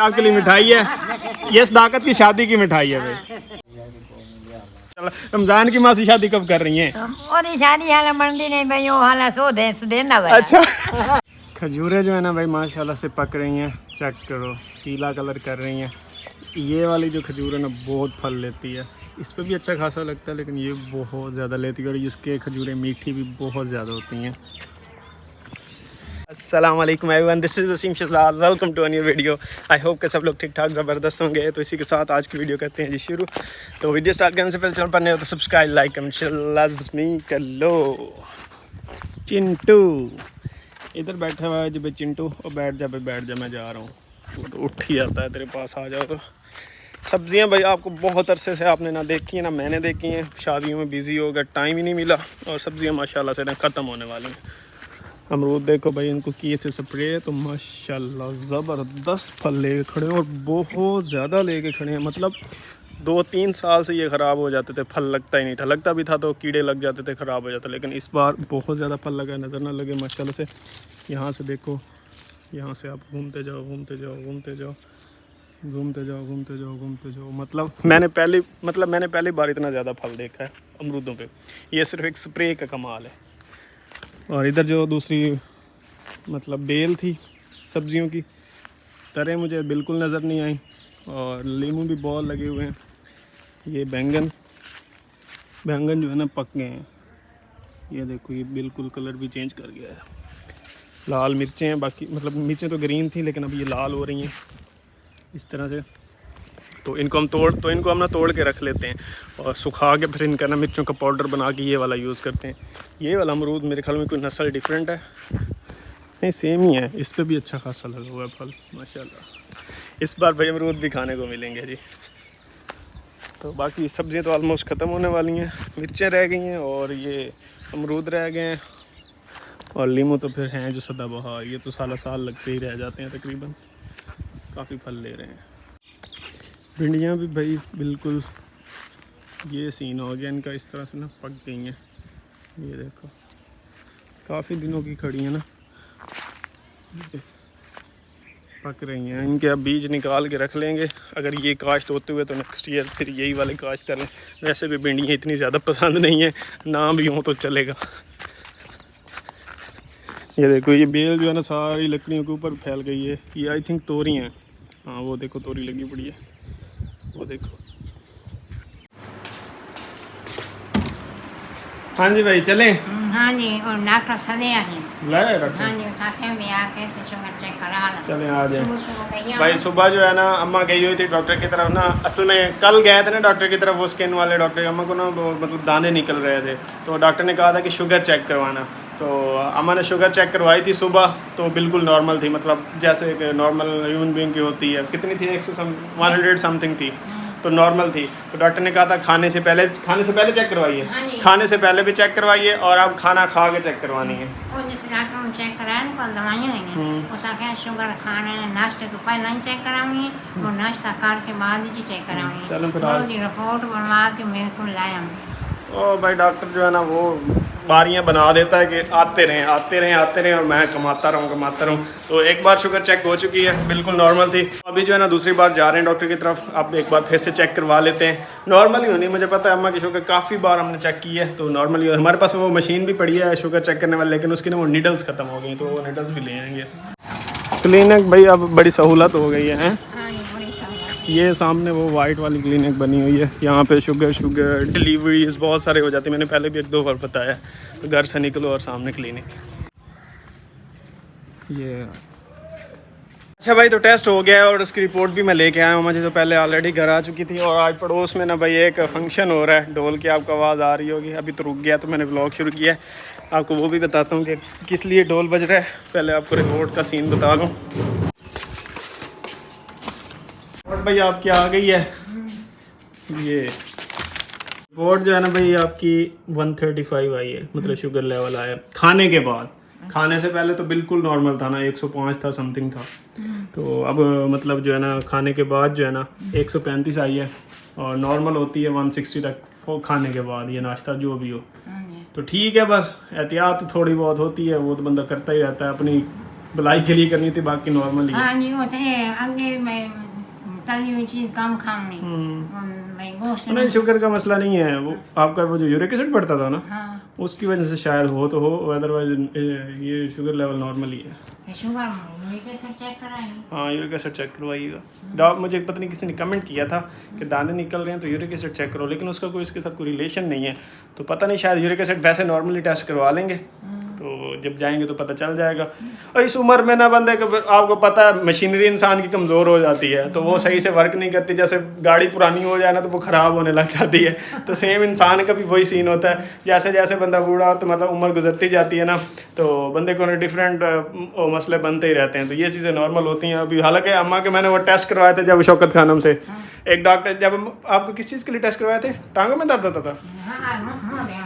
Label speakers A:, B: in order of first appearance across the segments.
A: आपके लिए मिठाई है, ये सदाकत की शादी की मिठाई है भाई। चलो, रमजान की मासी शादी कब कर रही हैं?
B: ओदी शादी हाल मंडी नहीं भाई, वो हाल सो दे ना भाई।
A: अच्छा, खजूरें जो है ना भाई माशाल्लाह से पक रही हैं, चेक करो, पीला कलर कर रही हैं। ये वाली जो खजूर है ना बहुत फल लेती है, इस पर भी अच्छा खासा लगता है, लेकिन ये बहुत ज़्यादा लेती है और इसके खजूरें मीठी भी बहुत ज़्यादा होती हैं। अस्सलाम वालेकुम everyone, this is Waseem Shahzad, welcome to a new video. I hope कि सब लोग ठीक ठाक ज़बरदस्त होंगे। तो इसी के साथ आज की वीडियो करते हैं जी शुरू। तो वीडियो स्टार्ट करने से पहले चैनल पर नए हो तो सब्सक्राइब, लाइक, कमेंट, शेयर लाज़मी कर लो। चिंटू इधर बैठा हुआ है जी भाई, चिंटू और बैठ जा, मैं जा रहा हूँ। वो तो उठ ही आता है तेरे पास आ जाओ। तो सब्ज़ियाँ भाई आपको बहुत अरसे से आपने ना देखी है ना मैंने देखी हैं, शादियों में बिज़ी हो गया, टाइम ही नहीं मिला, और सब्ज़ियाँ माशाल्लाह से ना ख़त्म होने वाली हैं। अमरूद देखो भाई, इनको किए थे स्प्रे तो माशाल्लाह ज़बरदस्त फल लेके खड़े हैं, और बहुत ज़्यादा लेके खड़े हैं। मतलब 2-3 साल से ये ख़राब हो जाते थे, फल लगता ही नहीं था, लगता भी था तो कीड़े लग जाते थे, ख़राब हो जाता। लेकिन इस बार बहुत ज़्यादा फल लगा, नज़र ना लगे माशाल्लाह से। यहाँ से देखो, यहाँ से आप घूमते जाओ घूमते जाओ घूमते जाओ घूमते जाओ घूमते जाओ घूमते जाओ। मतलब मैंने पहली बार इतना ज़्यादा फल देखा है अमरूदों पे। ये सिर्फ एक स्प्रे का कमाल है। और इधर जो दूसरी मतलब बेल थी सब्जियों की, तरह मुझे बिल्कुल नज़र नहीं आई, और लीमू भी बहुत लगे हुए हैं। ये बैंगन जो है ना पक गए हैं, ये देखो, ये बिल्कुल कलर भी चेंज कर गया है। लाल मिर्चें हैं, बाकी मतलब मिर्चें तो ग्रीन थी लेकिन अब ये लाल हो रही हैं इस तरह से। तो इनको हम ना तोड़ के रख लेते हैं, और सुखा के फिर इनका ना मिर्चों का पाउडर बना के ये वाला यूज़ करते हैं। ये वाला अमरूद मेरे ख्याल में कोई नस्ल डिफरेंट है, नहीं सेम ही है। इस पर भी अच्छा खासा लगा हुआ है फल माशाल्लाह। इस बार भाई अमरूद भी खाने को मिलेंगे जी। तो बाकी सब्ज़ियाँ तो ऑलमोस्ट ख़त्म होने वाली हैं, मिर्चें रह गई हैं और ये अमरूद रह गए हैं, और लीमू तो फिर हैं जो सदाबहार, ये तो साल लगते ही रह जाते हैं तकरीबन। काफ़ी फल ले रहे हैं। भिंडियाँ भी भाई बिल्कुल ये सीन हो गया इनका, इस तरह से ना पक गई हैं। ये देखो काफ़ी दिनों की खड़ी हैं ना, पक रही हैं। इनके अब बीज निकाल के रख लेंगे, अगर ये काश्त होते हुए तो नेक्स्ट ईयर फिर यही वाले काश्त कर लें। वैसे भी भिंडियाँ इतनी ज़्यादा पसंद नहीं है, ना भी हों तो चलेगा। ये देखो, ये बेल जो है ना सारी लकड़ियों के ऊपर फैल गई है। ये आई थिंक तोरी हैं, हाँ वो देखो तोरी लगी पड़ी है, वो देखो। हाँ जी भाई चलें।
B: हाँ जी, और डॉक्टर सदे आई।
A: लाए रखें।
B: हाँ जी, साथ में भी आके तो शुगर चेक करा ला।
A: चलें आ जाए
B: सुबह
A: भाई। सुबह जो है ना अम्मा गई हुई थी डॉक्टर की तरफ ना, असल में कल गए थे ना डॉक्टर की तरफ, वो स्किन वाले डॉक्टर। अम्मा को ना मतलब दाने निकल रहे थे, तो डॉक्टर ने कहा था कि शुगर चेक करवाना। तो अम्मा ने शुगर चेक करवाई थी सुबह, तो बिल्कुल नॉर्मल थी, मतलब जैसे कि नॉर्मल ह्यूमन बीइंग की होती है। कितनी थी? 100 समथिंग थी, तो नॉर्मल थी। तो डॉक्टर ने कहा था खाने से पहले चेक करवाइए।
B: हाँ,
A: खाने से पहले भी चेक करवाइए, और आप खाना खा के चेक करवानी है।
B: और जिस डॉक्टर ने चेक कराया ना, कल दवाइयाँ हैं, उसका क्या शुगर खाने नाश्ते तो पहले नहीं चेक कराऊंगी, और नाश्ता करके बाद ही चेक कराऊंगी।
A: चलो फिर
B: रोज रिपोर्ट बनवा के मेरे को लाया।
A: ओ भाई डॉक्टर जो है ना वो बारियां बना देता है कि आते रहें और मैं कमाता रहूं। तो एक बार शुगर चेक हो चुकी है, बिल्कुल नॉर्मल थी। अभी जो है ना दूसरी बार जा रहे हैं डॉक्टर की तरफ, अब एक बार फिर से चेक करवा लेते हैं। नॉर्मल ही होनी, मुझे पता है अम्मा की शुगर काफ़ी बार हमने चेक की है, तो नॉर्मल ही। हमारे पास वो मशीन भी पड़ी है शुगर चेक करने वाली, लेकिन उसकी ना वो नीडल्स ख़त्म हो गई, तो वो नीडल्स भी ले आएंगे। क्लिनिक भाई अब बड़ी सहूलत हो गई है। ये सामने वो वाइट वाली क्लिनिक बनी हुई है, यहाँ पे शुगर डिलीवरीज बहुत सारे हो जाते हैं। मैंने पहले भी 1-2 बार बताया। तो घर से निकलो और सामने क्लिनिक। ये अच्छा भाई, तो टेस्ट हो गया है और उसकी रिपोर्ट भी मैं लेके आया हूँ। मुझे तो पहले ऑलरेडी घर आ चुकी थी, और आज पड़ोस में ना भाई एक फंक्शन हो रहा है, ढोल की आपको आवाज़ आ रही होगी। अभी तो रुक गया, तो मैंने व्लॉग शुरू किया है। आपको वो भी बताता हूँ कि किस लिए ढोल बज रहा है। पहले आपको रिपोर्ट का सीन बता दूँ। रिपोर्ट भाई आपकी आ गई है। ये रिपोर्ट जो है ना भाई आपकी 135 आई है, मतलब शुगर लेवल आया खाने के बाद। खाने से पहले तो बिल्कुल नॉर्मल था ना, 105 था समथिंग था। तो अब मतलब जो है ना खाने के बाद जो है ना 135 आई है, और नॉर्मल होती है 160 तक खाने के बाद, ये नाश्ता जो भी हो। तो ठीक है, बस एहतियात थोड़ी बहुत होती है, वो तो बंदा करता ही रहता है। अपनी भलाई के लिए करनी थी, बाकी नॉर्मल ही है।
B: हाँ जी, होते हैं आगे मैं तली हुई चीज़ कम खाऊंगी भाई, गोश्त
A: नहीं, शुगर का मसला नहीं है, वो आपका वो जो यूरिक एसिड बढ़ता था ना,
B: हाँ
A: उसकी वजह से शायद हो तो हो, अदरवाइज ये शुगर लेवल नॉर्मल ही है।
B: तो शुगर यूरिक एसिड चेक कराएंगे।
A: हाँ, यूरिक एसिड चेक करवाइएगा। डॉक्टर, मुझे पता नहीं किसी ने कमेंट किया था कि दाने निकल रहे हैं तो यूरिक एसिड चेक करो, लेकिन उसका कोई इसके साथ कोई रिलेशन नहीं है, तो पता नहीं, शायद यूरिक एसिड वैसे नॉर्मली टेस्ट करवा लेंगे, तो जब जाएंगे तो पता चल जाएगा। और इस उम्र में ना बंदे को, आपको पता है मशीनरी इंसान की कमज़ोर हो जाती है, तो वो सही से वर्क नहीं करती, जैसे गाड़ी पुरानी हो जाए ना तो वो ख़राब होने लग जाती है, तो सेम इंसान का भी वही सीन होता है। जैसे जैसे बंदा बूढ़ा तो मतलब उम्र गुजरती जाती है ना, तो बंदे को डिफरेंट मसले बनते ही रहते हैं, तो ये चीज़ें नॉर्मल होती हैं। अभी हालांकि अम्मा के मैंने वो टेस्ट करवाए थे जब शौकत खानम से, एक डॉक्टर, जब आपको किस चीज़ के लिए टेस्ट करवाए थे? टांगों में दर्द होता था?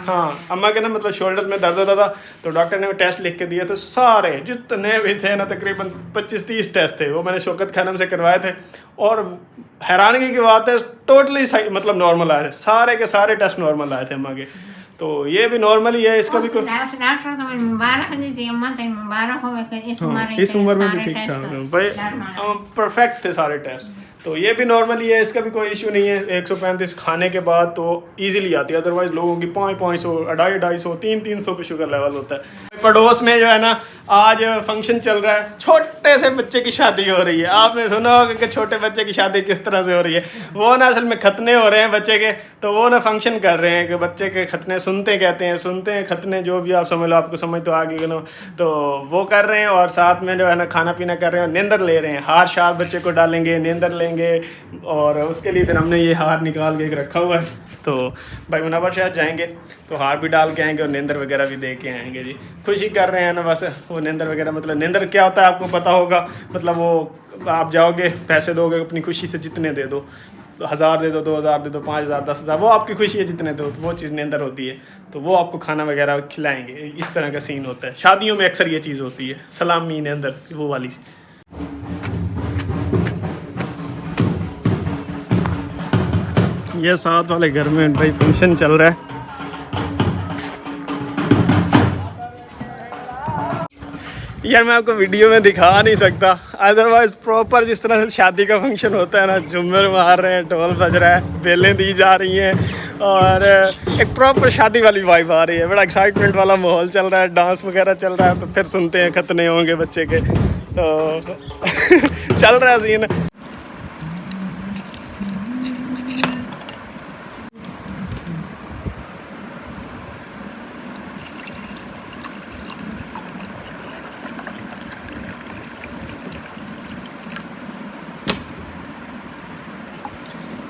A: हाँ, अम्मा के ना मतलब शोल्डर्स में दर्द होता था, तो डॉक्टर ने वो टेस्ट लिख के दिए, तो सारे जितने भी थे ना, तकरीबन 25-30 टेस्ट थे, वो मैंने शौकत खानम से करवाए थे, और हैरानगी की बात है टोटली सही, मतलब नॉर्मल आए थे, सारे के सारे टेस्ट नॉर्मल आए थे अम्मा के, तो ये भी नॉर्मल ही है, इसका भी कोई
B: डॉक्टर तो मुबारक दी अम्मा, तो मुबारक हो,
A: इस उम्र में भी ठीक ठाक है भाई, परफेक्ट थे सारे टेस्ट, तो ये भी नॉर्मल ही है, इसका भी कोई इशू नहीं है। 135 खाने के बाद तो इजीली आती है, अदरवाइज लोगों की 500, 250, 300 पे शुगर लेवल होता है। पड़ोस में जो है ना, आज फंक्शन चल रहा है, छोटे से बच्चे की शादी हो रही है, आपने सुना होगा कि छोटे बच्चे की शादी किस तरह से हो रही है, वो ना असल में खतने हो रहे हैं बच्चे के, तो वो ना फंक्शन कर रहे हैं कि बच्चे के खतने सुनते कहते हैं, सुनते हैं खतने, जो भी आप समझ लो, आपको समझ तो आ गई ना, तो वो कर रहे हैं, और साथ में जो है ना खाना पीना कर रहे हैं, नींदर ले रहे हैं, हार शार बच्चे को डालेंगे, नींदर लेंगे, और उसके लिए फिर हमने ये हार निकाल के रखा हुआ है, तो भाई मुनावर शायद जाएंगे तो हार भी डाल के आएंगे और नींदर वगैरह भी दे के आएंगे जी। खुशी कर रहे हैं ना बस, वो नींदर वगैरह, मतलब नींदर क्या होता है आपको पता होगा, मतलब वो आप जाओगे, पैसे दोगे अपनी खुशी से, जितने दे दो, 1000 दे दो, 2000 दे दो, 5000, 10,000, वो आपकी खुशी है, जितने दो, तो वो चीज़ नींदर होती है, तो वो आपको खाना वगैरह खिलाएंगे, इस तरह का सीन होता है। शादियों में अक्सर ये चीज़ होती है, सलामी नींदर, वो वाली। ये साथ वाले घर में भाई फंक्शन चल रहा है, यार मैं आपको वीडियो में दिखा नहीं सकता, अदरवाइज प्रॉपर जिस तरह से शादी का फंक्शन होता है ना, झूमर मार रहे हैं, ढोल बज रहा है, बेलें दी जा रही हैं, और एक प्रॉपर शादी वाली वाइब आ रही है, बड़ा एक्साइटमेंट वाला माहौल चल रहा है, डांस वगैरह चल रहा है, तो फिर सुनते हैं खतने होंगे बच्चे के, तो चल रहा है सीन।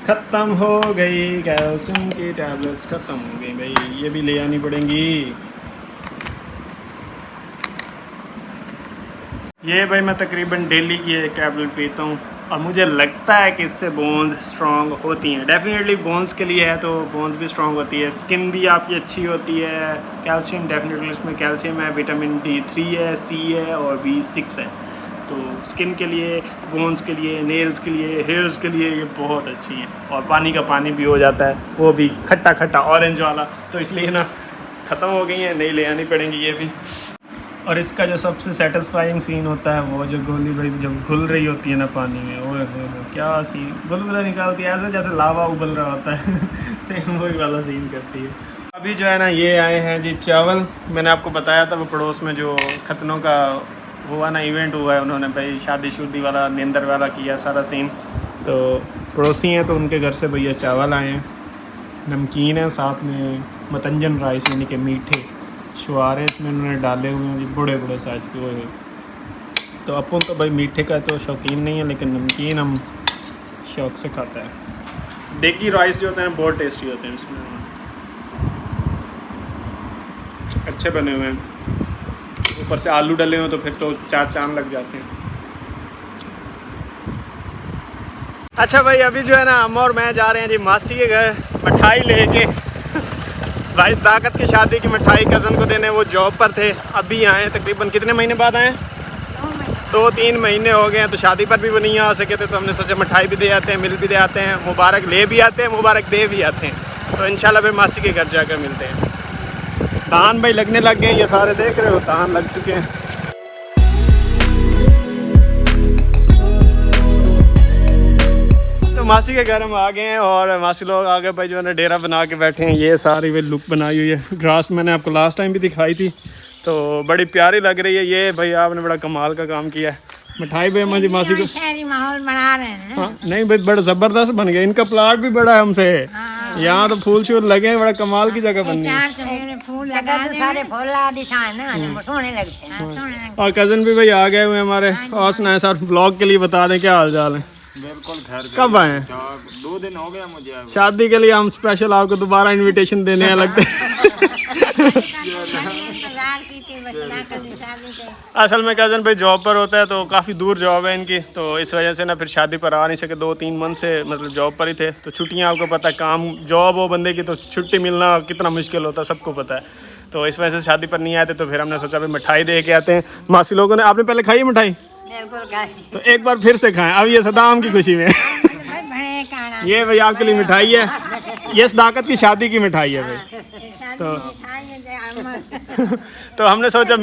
A: ख़त्म हो गई कैल्शियम की टैबलेट्स, ख़त्म हो गई भाई, ये भी ले आनी पड़ेंगी। ये भाई मैं तकरीबन डेली की एक टैबलेट पीता हूँ, और मुझे लगता है कि इससे बोन्स स्ट्रॉन्ग होती हैं, डेफिनेटली बोन्स के लिए है तो बोन्स भी स्ट्रॉन्ग होती है, स्किन भी आपकी अच्छी होती है, कैल्शियम डेफिनेटली उसमें कैल्शियम है, विटामिन D3 है, C है और B6 है, तो स्किन के लिए, बोन्स के लिए, नेल्स के लिए, हेयर्स के लिए ये बहुत अच्छी हैं, और पानी का पानी भी हो जाता है, वो भी खट्टा खट्टा ऑरेंज वाला, तो इसलिए ना ख़त्म हो गई हैं, नहीं ले आनी पड़ेंगी ये भी। और इसका जो सबसे सेटिस्फाइंग सीन होता है, वो जो गोली भाई जब घुल रही होती है ना पानी में, वो क्या सीन, बुलबुला निकालती है ऐसे जैसे लावा उबल रहा होता है सेम वही वाला सीन करती है। अभी जो है ना ये आए हैं जी चावल, मैंने आपको बताया था वो पड़ोस में जो खतनों का हुआ ना इवेंट हुआ है, उन्होंने भाई शादी शुदी वाला नींदर वाला किया सारा सीन, तो पड़ोसी हैं तो उनके घर से भैया चावल आए हैं, नमकीन है, साथ में मतंजन राइस यानी कि मीठे शुआरे इसमें उन्होंने डाले हुए हैं जी, बड़े बड़े साइज़ के हुए। तो अपन तो भाई मीठे का तो शौकीन नहीं है, लेकिन नमकीन हम शौक से खाता है। देगी राइस जो होते हैं बहुत टेस्टी होते हैं, इसमें अच्छे बने हुए हैं, ऊपर से आलू डले हो तो फिर तो चार चांद लग जाते हैं। अच्छा भाई अभी जो है ना हम और मैं जा रहे हैं जी मासी के घर मिठाई लेके, भाई ताकत की शादी की मिठाई कज़न को देने, वो जॉब पर थे, अभी आए तकरीबन कितने महीने बाद आए, 2-3 महीने हो गए हैं, तो शादी पर भी वो नहीं आ सके थे, तो हमने सोचा मिठाई भी दे आते हैं, मिल भी दे आते हैं, मुबारक ले भी आते हैं, मुबारक दे भी आते हैं, तो इंशाल्लाह फिर मासी के घर जाकर मिलते हैं। धान भाई लगने लग गए, ये सारे देख रहे हो धान लग चुके हैं। मासी के घर हम आ गए हैं और मासी लोग आगे भाई जो है ना डेरा बना के बैठे हैं। ये सारी वे लुक बनाई हुई है। ग्रास मैंने आपको लास्ट टाइम भी दिखाई थी, तो बड़ी प्यारी लग रही है। ये भाई आपने बड़ा कमाल का काम किया है। मिठाई भाई हमारी मासी को
B: शहरी माहौल बना रहे हैं।
A: हाँ नहीं भाई बड़ा ज़बरदस्त बन गया। इनका प्लाट भी बड़ा है हमसे। यहाँ तो फूल शूल लगे हैं, बड़ा कमाल की जगह बनी है।
B: फूल
C: सारे फूल दिखाए ना सोने लगते हैं।
A: और कज़न भी भाई आ गए हुए हमारे। और सुनाए सर ब्लॉग के लिए बता दें क्या हाल चाल है?
D: बिल्कुल खैर।
A: कब आए?
D: 2 दिन हो गया मुझे।
A: शादी के लिए हम स्पेशल आपको दोबारा इनविटेशन देने हैं लगते असल में कज़न भाई जॉब पर होता है, तो काफ़ी दूर जॉब है इनकी, तो इस वजह से ना फिर शादी पर आ नहीं सके। 2-3 मंथ से मतलब जॉब पर ही थे। तो छुट्टियां आपको पता है, काम जॉब हो बंदे की तो छुट्टी मिलना कितना मुश्किल होता है, सबको पता है। तो इस वजह से शादी पर नहीं आए थे। तो फिर हमने सोचा भाई मिठाई दे के आते हैं। मासी लोगों ने, आपने पहले खाई है मिठाई? तो एक बार फिर से खाएं। अब ये सदाम की खुशी में ये भाई आपके लिए मिठाई है। ये सदाकत की शादी की मिठाई है भाई। तो हमने सोचा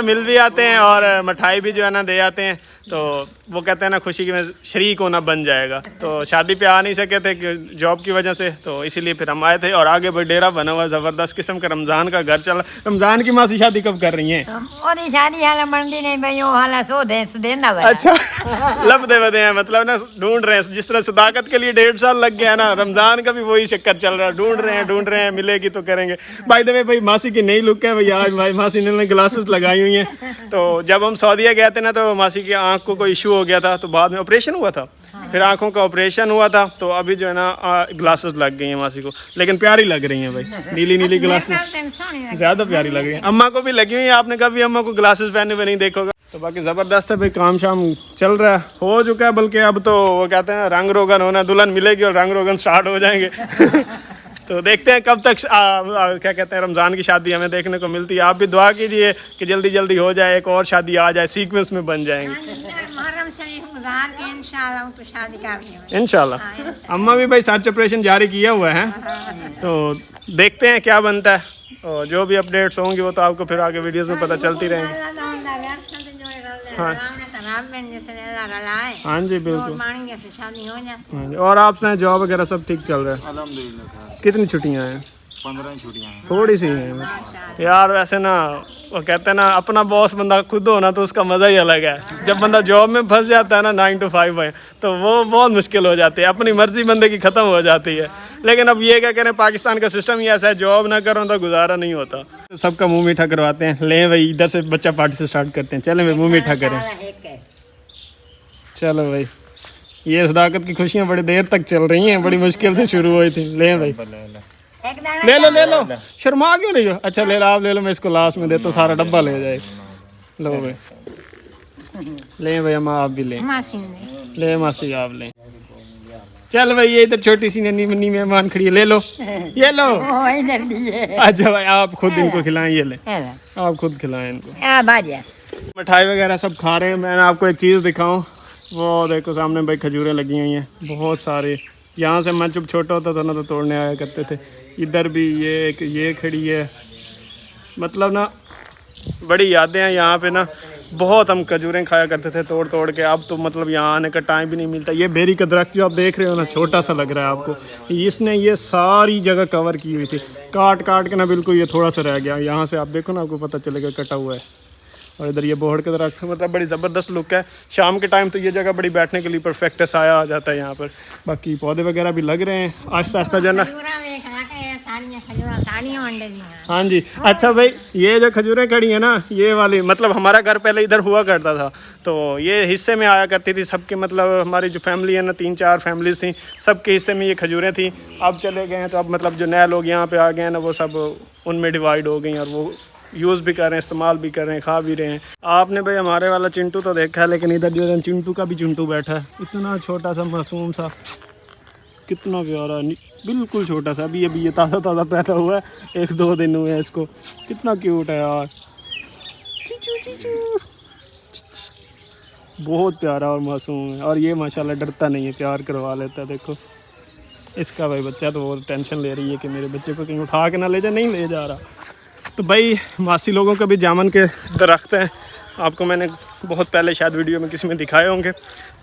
A: मिल भी आते हैं और मिठाई भी जो है ना दे आते हैं। तो वो कहते हैं ना खुशी में शरीक होना बन जाएगा। तो शादी पे आ नहीं सके थे जॉब की वजह से, तो इसीलिए फिर हम आए थे। और आगे भाई डेरा बना हुआ ज़बरदस्त किस्म का, रमज़ान का घर चला। रमज़ान की मासी शादी कब कर रही हैं?
C: शादी हाल बनती नहीं भाई, हाल सो दे
A: अच्छा लब दे बदे हैं, मतलब ना ढूंढ रहे हैं। जिस तरह सदाकत के लिए 1.5 साल लग गया ना, रमज़ान का भी वही चक्कर चल रहा है। ढूंढ रहे हैं, मिलेगी तो करेंगे। बाय द वे भाई मासी की नई लुक है भाई। आज भाई मासी ने ग्लासेस लगाई हुई हैं। तो जब हम सऊदीया गए थे ना, तो मासी की आँख को कोई इशू हो गया था, तो बाद में ऑपरेशन हुआ था। फिर आंखों का ऑपरेशन हुआ था, तो अभी जो है ना ग्लासेस लग गई हैं मासी को। लेकिन प्यारी लग रही हैं भाई, नीली ग्लासेस ज़्यादा प्यारी लग रही हैं। अम्मा को भी लगी हुई है। आपने कभी अम्मा को ग्लासेस पहने हुए नहीं देखोगा। तो बाकी ज़बरदस्त है भाई, काम शाम चल रहा है, हो चुका है। बल्कि अब तो वो कहते हैं रंग रोगन होना, दुल्हन मिलेगी और रंग रोगन स्टार्ट हो जाएंगे। तो देखते हैं कब तक क्या कहते हैं रमज़ान की शादी हमें देखने को मिलती है। आप भी दुआ कीजिए कि जल्दी जल्दी हो जाए, एक और शादी आ जाए, सीक्वेंस में बन जाएंगे इंशाल्लाह। अम्मा भी भाई सर्च ऑपरेशन जारी किया हुआ है, तो देखते हैं क्या बनता है। और जो भी अपडेट्स होंगी वो तो आपको फिर आगे वीडियोस में पता चलती रहेंगी। हाँ जी बिल्कुल। हाँ जी। और आपसे जॉब वगैरह सब ठीक चल रहा है?
D: अल्हम्दुलिल्लाह।
A: कितनी छुट्टियाँ हैं?
D: 15 छुट्टियाँ हैं।
A: थोड़ी सी हैं यार। वैसे ना वो कहते हैं ना, अपना बॉस बंदा खुद हो ना, तो उसका मज़ा ही अलग है। जब बंदा जॉब में फंस जाता है ना 9 to 5 है, तो वो बहुत मुश्किल हो जाती है। अपनी मर्जी बंदे की ख़त्म हो जाती है। लेकिन अब ये क्या करें, पाकिस्तान का सिस्टम ही ऐसा है, जॉब ना करो तो गुजारा नहीं होता। तो सबका मुँह मीठा करवाते हैं। ले भाई इधर से बच्चा पार्टी से स्टार्ट करते हैं। चलें भाई मुँह मीठा करें। चलो भाई, ये सदाकत की खुशियाँ बड़ी देर तक चल रही हैं, बड़ी मुश्किल से शुरू हुई थी। ले भाई ले लो। शर्मा क्यों नहीं हो? अच्छा ले लो, आप ले लो, मैं इसको लास्ट में देता हूँ, सारा डब्बा ले जाए। लो भाई, ले भाई अम्मा आप भी लें। ले मासी आप लें। चल भाई, ये इधर छोटी सी नन्ही मुन्नी मेहमान खड़ी है, ले लो, ये लो। अच्छा भाई आप खुद इनको खिलाएं, ये ले आप खुद खिलाएं इनको। मिठाई वगैरह सब खा रहे हैं। मैंने आपको एक चीज़ दिखाऊं, वो देखो सामने भाई खजूरें लगी हुई हैं बहुत सारी। यहाँ से मैं जब छोटा होता था ना तो तोड़ने आया करते थे। इधर भी ये खड़ी है। मतलब ना बड़ी यादें हैं यहाँ पे ना। बहुत हम खजूरें खाया करते थे तोड़ तोड़ के। अब तो मतलब यहाँ आने का टाइम भी नहीं मिलता। ये बेरी का दरख्त जो आप देख रहे हो ना, छोटा सा लग रहा है आपको, इसने ये सारी जगह कवर की हुई थी। काट के ना बिल्कुल ये थोड़ा सा रह गया। यहाँ से आप देखो ना, आपको पता चलेगा कटा हुआ है। और इधर ये बोहड़ के दरख्त, मतलब बड़ी ज़बरदस्त लुक है। शाम के टाइम तो ये जगह बड़ी बैठने के लिए परफेक्ट है, साया आ जाता है यहाँ पर। बाकी पौधे वगैरह भी लग रहे हैं आहिस्ता आहिस्ता जो है ना। हाँ जी। अच्छा भाई, ये जो खजूरें खड़ी हैं ना, ये वाली, मतलब हमारा घर पहले इधर हुआ करता था, तो ये हिस्से में आया करती थी सबके। मतलब हमारी जो फैमिली है ना, 3-4 फैमिलीज़ थी, सबके हिस्से में ये खजूरें थी। अब चले गए हैं, तो अब मतलब जो नए लोग यहाँ पे आ गए हैं ना, वो सब उनमें डिवाइड हो गई और वो यूज़ भी कर रहे हैं, इस्तेमाल भी कर रहे हैं, खा भी रहे हैं। आपने भाई हमारे वाला चिंटू तो देखा है, लेकिन इधर जो चिंटू का भी चिंटू बैठा है। इतना छोटा सा मासूम सा, कितना प्यारा, बिल्कुल छोटा सा। अभी ये ताज़ा पैदा हुआ है, 1-2 दिन हुए हैं इसको। कितना क्यूट है यार, बहुत प्यारा और मासूम है। और ये माशाल्लाह डरता नहीं है, प्यार करवा लेता है। देखो इसका भाई बच्चा तो बहुत टेंशन ले रही है कि मेरे बच्चे को कहीं उठा के ना ले जा। नहीं ले जा रहा। तो भाई मासी लोगों का भी जामन के दरख्त हैं, आपको मैंने बहुत पहले शायद वीडियो में किसी में दिखाए होंगे।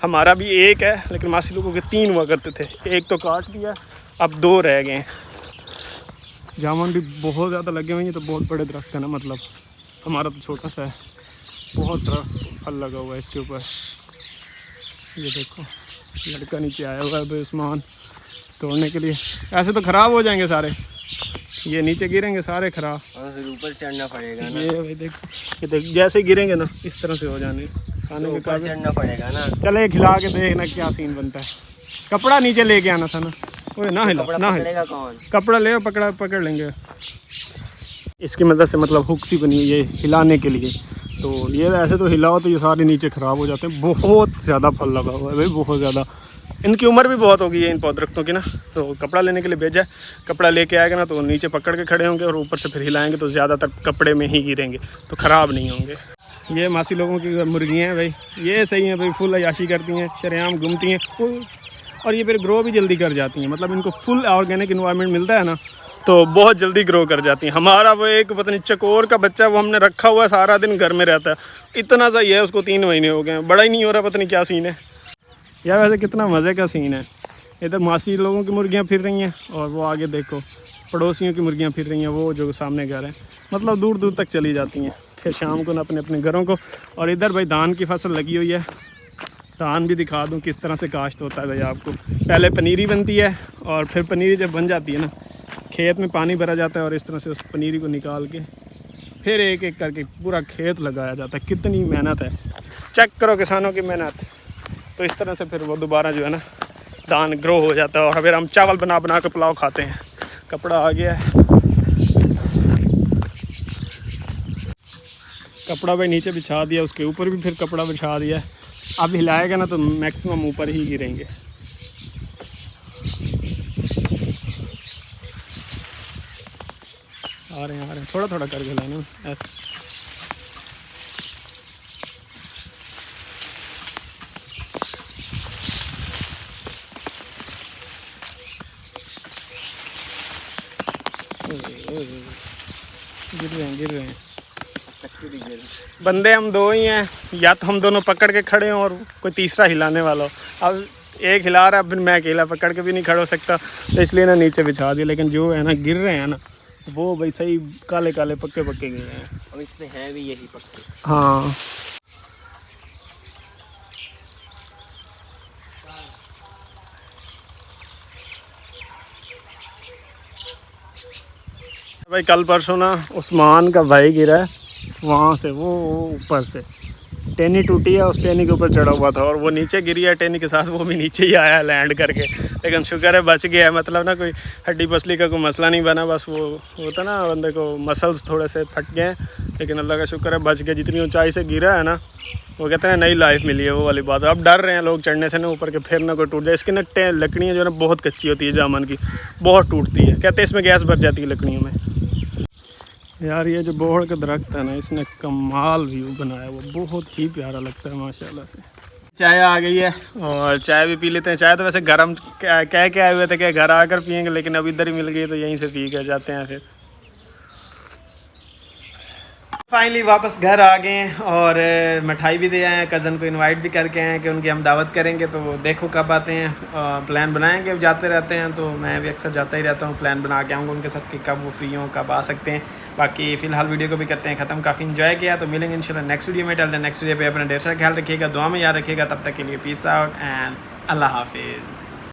A: हमारा भी एक है, लेकिन मासी लोगों के 3 हुआ करते थे, एक तो काट दिया, अब 2 रह गए हैं। जामुन भी बहुत ज़्यादा लगे हुए हैं, तो बहुत बड़े दरख्त है ना, मतलब हमारा तो छोटा सा है। बहुत फल लगा हुआ है इसके ऊपर। ये देखो लड़का नीचे आया हुआ है बेसमान तोड़ने के लिए। ऐसे तो ख़राब हो जाएंगे सारे, ये नीचे गिरेंगे सारे ख़राब,
E: और फिर ऊपर चढ़ना पड़ेगा ना।
A: ये भाई देखो, ये देख जैसे गिरेंगे ना इस तरह से हो जाने खाने के
E: ऊपर
A: काबिल।
E: चढ़ना पड़ेगा ना।
A: चले खिला के देखना क्या सीन बनता है। कपड़ा नीचे लेके आना था ना, ओए ना हिला
E: कपड़ा
A: ना हिला।
E: पकड़ेगा कौन?
A: कपड़ा ले पकड़ लेंगे। इसकी मदद से मतलब हुक सी बनी है ये हिलाने के लिए। तो ये ऐसे तो हिलाओ तो ये सारे नीचे ख़राब हो जाते हैं। बहुत ज़्यादा फल लगा हुआ है भाई, बहुत ज़्यादा। इनकी उम्र भी बहुत हो गई है इन पौधरख्तों की ना। तो कपड़ा लेने के लिए भेजा है, कपड़ा लेके आएगा ना तो नीचे पकड़ के खड़े होंगे और ऊपर से फिर हिलाएंगे तो ज़्यादातर कपड़े में ही गिरेंगे, तो ख़राब नहीं होंगे। ये मासी लोगों की मुर्गियाँ हैं भाई, ये सही हैं भाई, फुल अयाशी करती हैं, शरेआम घूमती हैं और ये फिर ग्रो भी जल्दी कर जाती हैं। मतलब इनको फुल ऑर्गेनिक इन्वायरमेंट मिलता है ना, तो बहुत जल्दी ग्रो कर जाती हैं। हमारा वो एक पता नहीं चकोर का बच्चा वो हमने रखा हुआ है, सारा दिन घर में रहता है, इतना सा ही है, उसको 3 महीने हो गए हैं, बड़ा ही नहीं हो रहा, पता नहीं क्या सीन है यार। वैसे कितना मज़े का सीन है। इधर मासी लोगों की मुर्गियाँ फिर रही हैं और वो आगे देखो पड़ोसियों की मुर्गियाँ फिर रही हैं, वो जो सामने घर है, मतलब दूर दूर तक चली जाती हैं फिर शाम को ना अपने अपने घरों को। और इधर भाई धान की फसल लगी हुई है, धान भी दिखा दूँ किस तरह से काश्त होता है भाई आपको। पहले पनीरी बनती है और फिर पनीरी जब बन जाती है ना, खेत में पानी भरा जाता है और इस तरह से उस पनीरी को निकाल के फिर एक एक करके पूरा खेत लगाया जाता है। कितनी मेहनत है, चेक करो किसानों की मेहनत। तो इस तरह से फिर वो दोबारा जो है ना धान ग्रो हो जाता है और फिर हम चावल बना बना के पुलाव खाते हैं। कपड़ा आ गया है, कपड़ा भाई नीचे बिछा दिया, उसके ऊपर भी फिर कपड़ा बिछा दिया। अब हिलाएगा ना तो मैक्सिमम ऊपर ही गिरेंगे। आ रहे हैं थोड़ा थोड़ा करके लाना ऐसे। गिर रहे हैं बंदे हम 2 ही हैं, या तो हम दोनों पकड़ के खड़े हों और कोई तीसरा हिलाने वाला हो। अब एक हिला रहा है, फिर मैं अकेला पकड़ के भी नहीं खड़ा हो सकता, तो इसलिए ना नीचे बिछा दिया। लेकिन जो है ना गिर रहे हैं ना वो भाई सही काले काले पक्के पक्के गए हैं।
E: और इसमें है भी यही पक्के।
A: हाँ भाई कल परसों ना उस्मान का भाई गिरा है वहाँ से, वो ऊपर से टेनी टूटी है, उस टेनी के ऊपर चढ़ा हुआ था और वो नीचे गिरी है टेनी के साथ, वो भी नीचे ही आया लैंड करके। लेकिन शुक्र है बच गया है, मतलब ना कोई हड्डी पसली का कोई मसला नहीं बना, बस वो होता ना बंदे को मसल्स थोड़े से फट गए, लेकिन अल्लाह का शुक्र है बच गया। जितनी ऊंचाई से गिरा है ना, वो कहते हैं नई लाइफ मिली है, वो वाली बात। अब डर रहे हैं लोग चढ़ने से ना ऊपर के, फिर ना कोई टूट जाए। इसकी ना लकड़ियाँ जो है ना बहुत कच्ची होती है, जामुन की बहुत टूटती है, कहते हैं इसमें गैस भर जाती है लकड़ियों में। यार ये जो बोहड़ का दरख्त है ना, इसने कमाल व्यू बनाया, वो बहुत ही प्यारा लगता है माशाल्लाह से। चाय आ गई है और चाय भी पी लेते हैं। चाय तो वैसे गर्म कह के आए हुए थे कि घर आकर पियेंगे, लेकिन अब इधर ही मिल गई तो यहीं से पी के जाते हैं। फिर फाइनली वापस घर आ गए हैं और मिठाई भी दे आए हैं, कज़न को इनवाइट भी करके आए हैं कि उनकी हम दावत करेंगे। तो देखो कब आते हैं, प्लान बनाएंगे। अब जाते रहते हैं तो मैं भी अक्सर जाता ही रहता हूँ, प्लान बना के आऊँगा उनके साथ कि कब वो फ्री हों, कब आ सकते हैं। बाकी फ़िलहाल वीडियो को भी करते हैं ख़त्म, काफ़ी इन्जॉय किया। तो मिलेंगे इंशाल्लाह नेक्स्ट वीडियो में। नेक्स्ट वीडियो पे अपना ढेर सारा ख्याल रखिएगा, दुआ में याद रखिएगा। तब तक के लिए पीस आउट एंड अल्लाह हाफिज़।